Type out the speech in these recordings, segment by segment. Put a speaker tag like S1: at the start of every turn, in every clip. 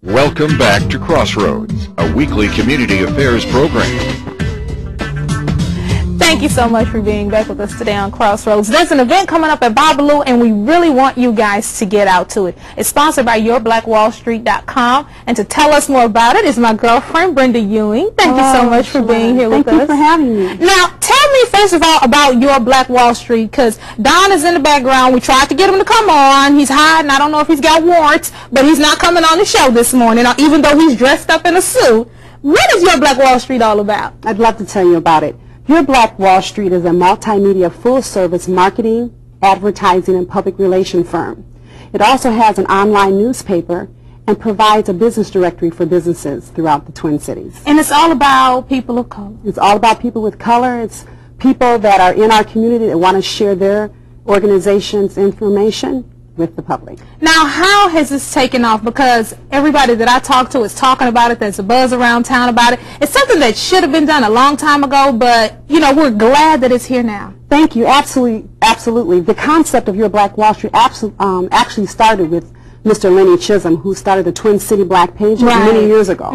S1: Welcome back to Crossroads, a weekly community affairs program.
S2: Thank you so much for being back with us today on Crossroads. There's an event coming up at Babalu, and we really want you guys to get out to it. It's sponsored by YourBlackWallStreet.com, and to tell us more about it is my girlfriend, Brenda Ewing. Thank you so much for being here with us.
S3: Thank you for having me.
S2: Now, tell me first of all about Your Black Wall Street, because Don is in the background. We tried to get him to come on. He's hiding. I don't know if he's got warrants, but he's not coming on the show this morning, even though he's dressed up in a suit. What is Your Black Wall Street all about?
S3: I'd love to tell you about it. Your Black Wall Street is a multimedia full-service marketing, advertising, and public relation firm. It also has an online newspaper and provides a business directory for businesses throughout the Twin Cities.
S2: And it's all about people of color.
S3: It's all about people with color. It's people that are in our community that want to share their organization's information with the public.
S2: Now, how has this taken off? Because everybody that I talk to is talking about it. There's a buzz around town about it. It's something that should have been done a long time ago, but, you know, we're glad that it's here now.
S3: Thank you. Absolutely. Absolutely. The concept of Your Black Wall Street actually started with Mr. Lenny Chisholm, who started the Twin City Black Pages many years ago.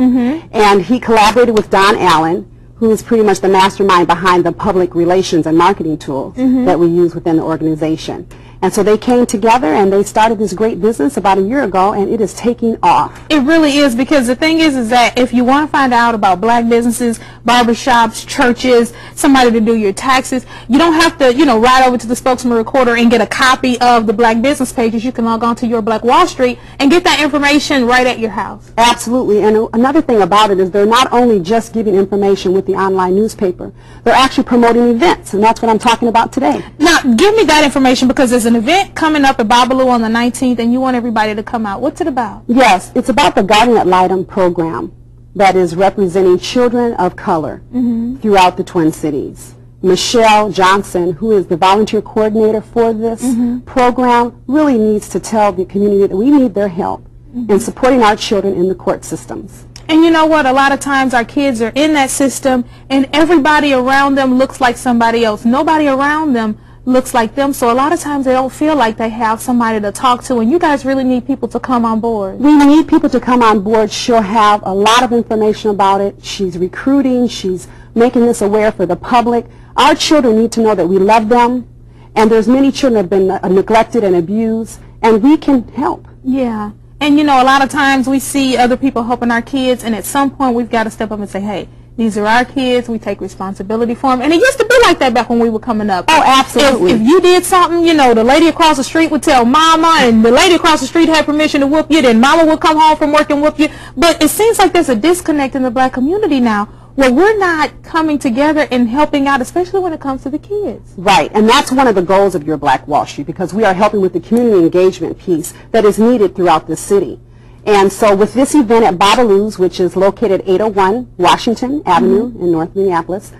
S3: And he collaborated with Don Allen, who is pretty much the mastermind behind the public relations and marketing tools that we use within the organization. And so they came together and they started this great business about a year ago, and it is taking off.
S2: It really is, because the thing is that if you want to find out about black businesses, barbershops, churches, somebody to do your taxes, you don't have to, you know, ride over to the Spokesman Recorder and get a copy of the Black Business Pages. You can log on to Your Black Wall Street and get that information right at your house.
S3: Absolutely. And another thing about it is they're not only just giving information with the online newspaper, they're actually promoting events, and that's what I'm talking about today.
S2: Now, give me that information, because there's an event coming up at Babalu on the 19th, and you want everybody to come out. What's it about?
S3: Yes, it's about the Guardian Ad Litem program that is representing children of color throughout the Twin Cities. Michelle Johnson, who is the volunteer coordinator for this program, really needs to tell the community that we need their help in supporting our children in the court systems.
S2: And you know what? A lot of times our kids are in that system, and everybody around them looks like somebody else. Nobody around them looks like them, so a lot of times they don't feel like they have somebody to talk to, and you guys really need people to come on board.
S3: We need people to come on board. She'll have a lot of information about it. She's recruiting. She's making this aware for the public. Our children need to know that we love them, and there's many children that have been neglected and abused, and we can help.
S2: Yeah. And you know, a lot of times we see other people helping our kids, and at some point we've got to step up and say, hey, these are our kids. We take responsibility for them. And it used to be like that back when we were coming up.
S3: Oh, absolutely.
S2: If you did something, you know, the lady across the street would tell mama, and the lady across the street had permission to whoop you, then mama would come home from work and whoop you. But it seems like there's a disconnect in the black community now, where we're not coming together and helping out, especially when it comes to the kids.
S3: Right, and that's one of the goals of Your Black Wall Street, because we are helping with the community engagement piece that is needed throughout the city. And so with this event at Babalu's, which is located at 801 Washington Avenue in North Minneapolis,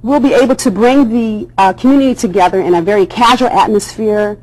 S3: we'll be able to bring the community together in a very casual atmosphere.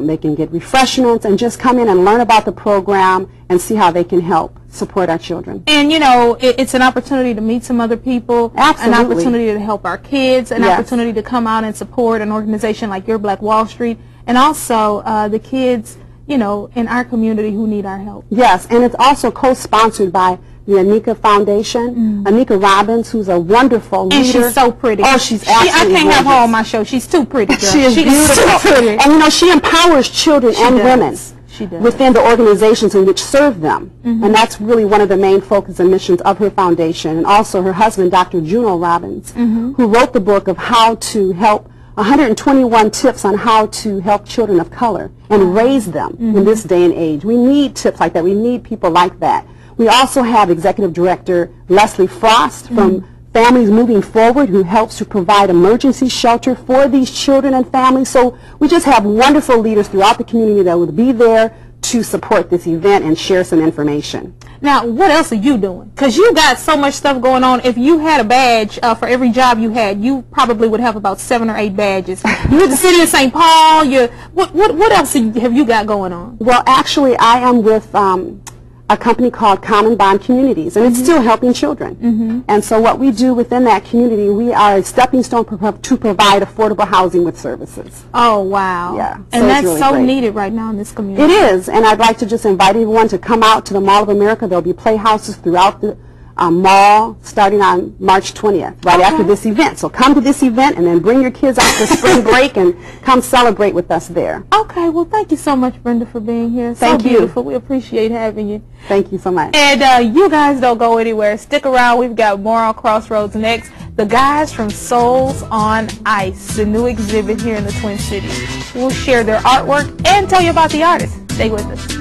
S3: They can get refreshments and just come in and learn about the program and see how they can help support our children.
S2: And you know, it's an opportunity to meet some other people,
S3: Absolutely.
S2: an opportunity to help our kids, an opportunity to come out and support an organization like Your Black Wall Street, and also the kids, you know, in our community who need our help.
S3: Yes, and it's also co-sponsored by the Anika Foundation. Anika Robbins, who's a wonderful leader.
S2: And she's so pretty.
S3: Oh, she's absolutely
S2: I can't have her on my show. She's too pretty, girl.
S3: She is beautiful.
S2: So pretty.
S3: And you know, she empowers children and women within the organizations in which serve them. And that's really one of the main focus and missions of her foundation. And also her husband, Dr. Juno Robbins, who wrote the book of how to help 121 tips on how to help children of color and raise them in this day and age. We need tips like that. We need people like that. We also have Executive Director Leslie Frost from Families Moving Forward, who helps to provide emergency shelter for these children and families. So we just have wonderful leaders throughout the community that will be there to support this event and share some information.
S2: Now, what else are you doing? Because you got so much stuff going on. If you had a badge for every job you had, you probably would have about 7 or 8 badges. You with the city of St. Paul. What else have you got going on?
S3: Well, actually, I am with a company called Common Bond Communities, and it's still helping children. And so what we do within that community, we are a stepping stone to provide affordable housing with services.
S2: Oh, wow.
S3: Yeah.
S2: And
S3: so
S2: that's
S3: really
S2: so
S3: great.
S2: needed right now in this community.
S3: It is, and I'd like to just invite everyone to come out to the Mall of America. There'll be playhouses throughout the mall starting on March 20th, right after this event. So come to this event and then bring your kids out for spring break and come celebrate with us there.
S2: Okay, well, thank you so much, Brenda, for being here.
S3: Thank
S2: so
S3: you.
S2: beautiful. We appreciate having you.
S3: Thank you so much.
S2: And you guys don't go anywhere. Stick around. We've got more on Crossroads next. The guys from Souls on Ice, the new exhibit here in the Twin Cities. We'll share their artwork and tell you about the artists. Stay with us.